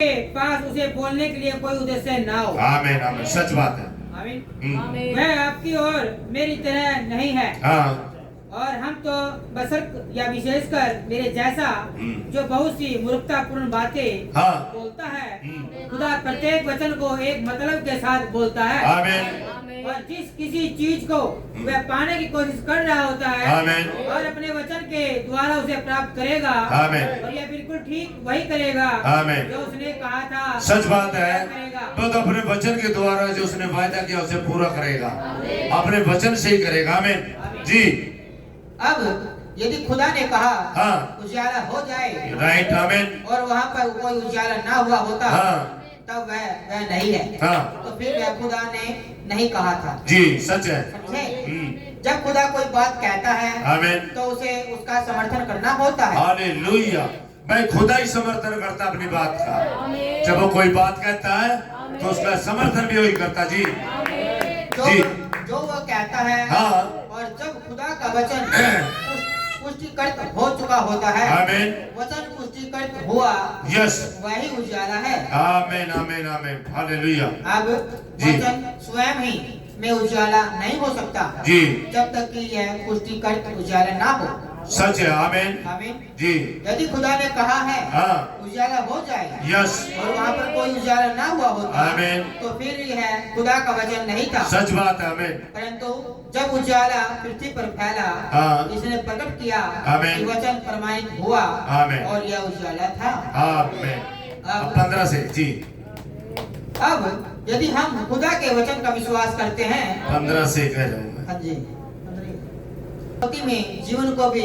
के पास उसे बोलने के लिए कोई उद्देश्य ना हो। आमीन आमीन, सच बात है। आमीन। वह आपकी और मेरी तरह नहीं है। हाँ और हम तो बशर्क या विशेषकर मेरे जैसा जो बहुत सी मूर्खतापूर्ण बातें हाँ बोलता है, खुदा प्रत्येक वचन को एक मतलब के साथ बोलता है। आमीन और जिस किसी चीज को वह पाने की कोशिश कर रहा होता है आमीन और अपने वचन के द्वारा उसे प्राप्त करेगा, आमीन और यह बिल्कुल ठीक वही करेगा आमीन। जो उसने कहा था। सच बात है। करेगा। तो अपने वचन के द्वारा जो उसने वायदा किया उसे पूरा करेगा, अपने वचन से ही करेगा। आमीन जी। अब यदि खुदा ने कहा हाँ उजाला हो जाए, राइट आमीन, और वहाँ पर कोई उजाला ना हुआ होता, हाँ तब वह नहीं है। हाँ तो फिर वह खुदा ने नहीं कहा था। जी सच है। समझे? जब खुदा कोई बात कहता है आमीन, तो उसे उसका समर्थन करना होता है। हालेलुया। मैं खुदा ही समर्थन करता अपनी बात का। जब वो कोई बात कहता है तो उसका समर्थन भी वही करता। जी जी जो वो कहता है, हाँ और जब खुदा का वचन पुष्टिकृत हो चुका होता है, आमीन, वचन पुष्टिकृत हुआ, यस वही उजाला है। आमीन आमीन आमीन, हालेलुया। अब जी। वचन स्वयं ही में उजाला नहीं हो सकता जी जब तक कि यह पुष्टिकृत उजाला ना हो। सच है। आमीन आमीन। जी यदि खुदा ने कहा है हाँ उजाला हो जाए, यस और वहाँ पर कोई उजाला ना हुआ होता, आमीन, तो फिर यह खुदा का वचन नहीं था। सच बात है। आमीन परंतु जब उजाला पृथ्वी पर फैला, हाँ इसने प्रकट किया आमीन। कि वचन प्रमाणित हुआ, आमीन। और यह उजाला था। आमीन। अब 15 से जी, अब यदि हम खुदा के वचन का विश्वास करते हैं, 15 से कह रहा हूँ मैं। हाँ जी, पति में जीवन को भी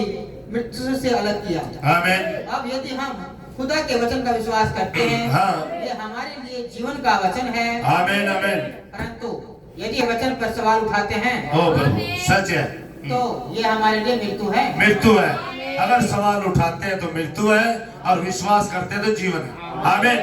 मृत्यु से अलग किया। आमीन। अब यदि हम खुदा के वचन का विश्वास करते हैं, हाँ ये हमारे लिए जीवन का वचन है। आमीन आमीन। परंतु यदि वचन पर सवाल उठाते हैं, ओ प्रभु सच है। तो ये हमारे लिए मृत्यु है। मृत्यु है। अगर सवाल उठाते हैं तो मृत्यु है, और विश्वास करते हैं तो जीवन है। आमीन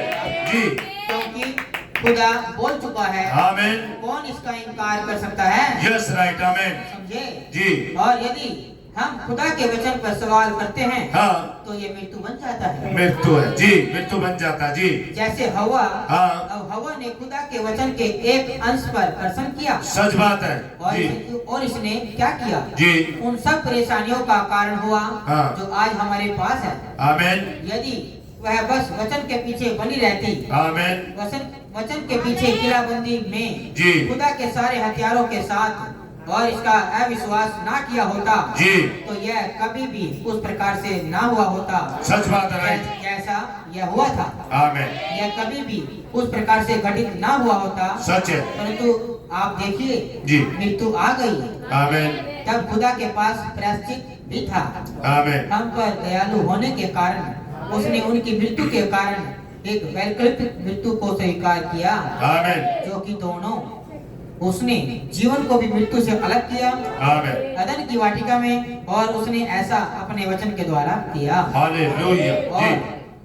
जी। क्योंकि खुदा बोल चुका है, आमीन, कौन इसका इनकार कर सकता है? यस राइट आमीन समझे? जी। और यदि हम खुदा के वचन पर सवाल करते हैं, हाँ तो ये मृत्यु बन जाता है। मृत्यु है जी, मृत्यु बन जाता है जी। जैसे हवा, हाँ अब हवा ने खुदा के वचन के एक अंश पर प्रसन्न किया, सच बात है जी और इसने क्या किया? जी। उन सब परेशानियों का कारण हुआ हाँ। जो आज हमारे पास है। आमीन यदि वह बस वचन के पीछे बनी रहती, आमीन वचन के पीछे किलाबंदी में जी। खुदा के सारे हथियारों के साथ और इसका अविश्वास ना किया होता, जी। तो यह कभी भी उस प्रकार से ना हुआ होता सच बात है राइट। जैसा यह हुआ था। आमीन, यह कभी भी उस प्रकार से घटित ना हुआ होता। सच है परंतु आप देखिए, जी। मृत्यु आ गई। आमीन तब खुदा के पास प्रायश्चित भी था। आमीन हम पर दयालु होने के कारण उसने उनकी मृत्यु के कारण एक वैकल्पिक मृत्यु को स्वीकार किया, आमीन जो कि दोनों, उसने जीवन को भी मृत्यु से अलग किया आमीन, अदन की वाटिका में, और उसने ऐसा अपने वचन के द्वारा किया। हालेलुया जी।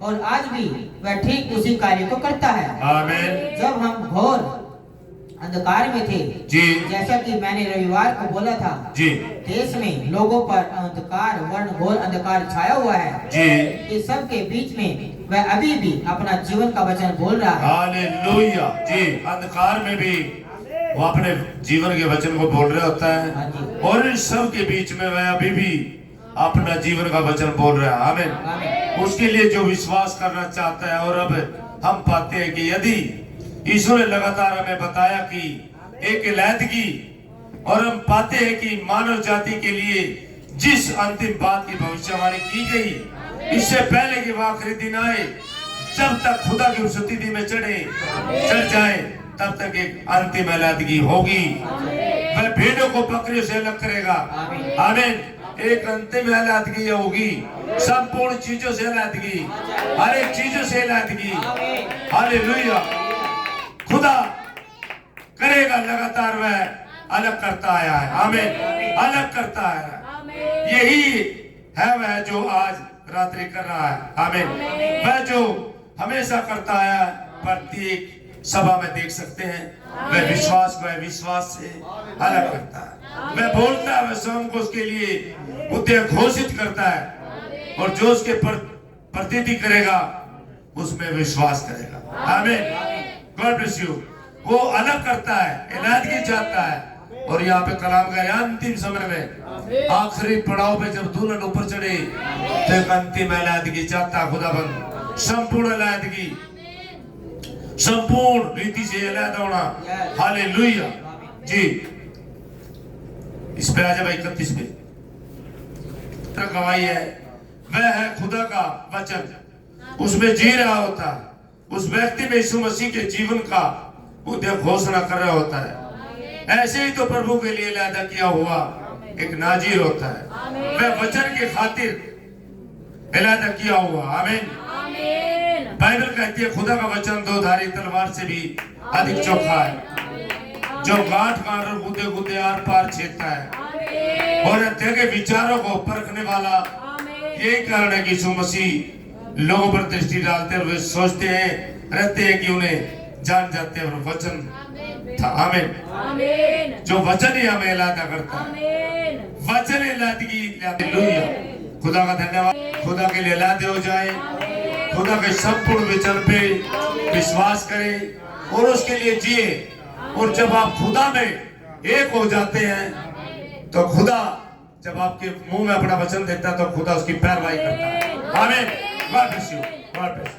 और आज भी वह ठीक उसी कार्य को करता है। आमीन जब हम घोर अंधकार में थे, जी जैसा कि मैंने रविवार को बोला था, जी देश में लोगों पर अंधकार, वर्ण घोर अंधकार छाया हुआ है। जी। इस सब के बीच में वह अभी भी अपना जीवन का वचन बोल रहा है। हालेलुया जी। अंधकार में भी वो अपने जीवन के वचन को बोल रहा होता हाँ है, जी। और इन सब के बीच में वह अभी भी अपना जीवन का वचन बोल रहा है। आमीन। आमीन। उसके लिए जो विश्वास करना चाहता है, और अब हम पाते हैं कि यदि ईश्वर ने लगातार हमें बताया कि एक अलैदगी, और हम पाते हैं कि मानव जाति के लिए जिस अंतिम बात की भविष्यवाणी की गई, इससे पहले कि वह आखिरी दिन आए, जब तक खुदा की उपस्थिति में चढ़ जाए, तब तक एक अंतिम अलैदगी होगी। वह भेड़ों को बकरियों से अलग करेगा। आमीन। एक अंतिम अलैदगी होगी, संपूर्ण चीजों से अलैदगी, हर एक चीजों से अलैदगी। हालेलुया। खुदा करेगा, लगातार वह अलग करता आया है। आमीन, अलग करता है। यही है वह जो आज रात्रि कर रहा है। आमीन। वह जो हमेशा करता आया, प्रत्येक सभा में देख सकते हैं, वह विश्वास से अलग करता है। वह बोलता है, वह स्वयं को उसके लिए उद्देश्य घोषित करता है, और जो उसके प्रतीति करेगा उसमें विश्वास करेगा। आमीन। God bless you. वो अलग करता है, इलादगी चाहता है। और यहाँ पे कलाम का अंतिम समय में आखिरी पड़ाव पे जब दुल्हन ऊपर चढ़े तो एक अंतिम इलादगी चाहता खुदाबंद, संपूर्ण इलादगी, संपूर्ण रीति से इलादा होना। हालेलुया जी। इस पे आ जा भाई 31 पे गवाही है, वह है खुदा का वचन, उसमें जी रहा होता है, उस व्यक्ति में यीशु मसीह के जीवन का उद्योग घोषणा कर रहा होता है। ऐसे ही तो प्रभु के लिए इलादा किया हुआ एक नाजीर होता है, वह वचन के खातिर इलादा किया हुआ। आमीन। बाइबल कहती है खुदा का वचन दो धारी तलवार से भी अधिक चोखा है, जो गांठ गांठ और गुदे गुदे आर पार छेदता है और हृदय के विचारों को परखने वाला। यही कारण है कि यीशु मसीह लोगों पर दृष्टि डालते हैं और वे सोचते हैं, रहते हैं कि उन्हें जान जाते हैं। और वचन था। आमीन। जो वचन ही हमें इलादा करता है, वचन इलादगी। हालेलुया। खुदा का धन्यवाद। खुदा के लिए इलादे हो जाए, खुदा के संपूर्ण वचन पे विश्वास करें और उसके लिए जिए। और जब आप खुदा में एक हो जाते हैं तो खुदा जब आपके मुंह में अपना वचन देता है तो खुदा उसकी पैरवाई करता है। आमीन। God bless you. God bless you.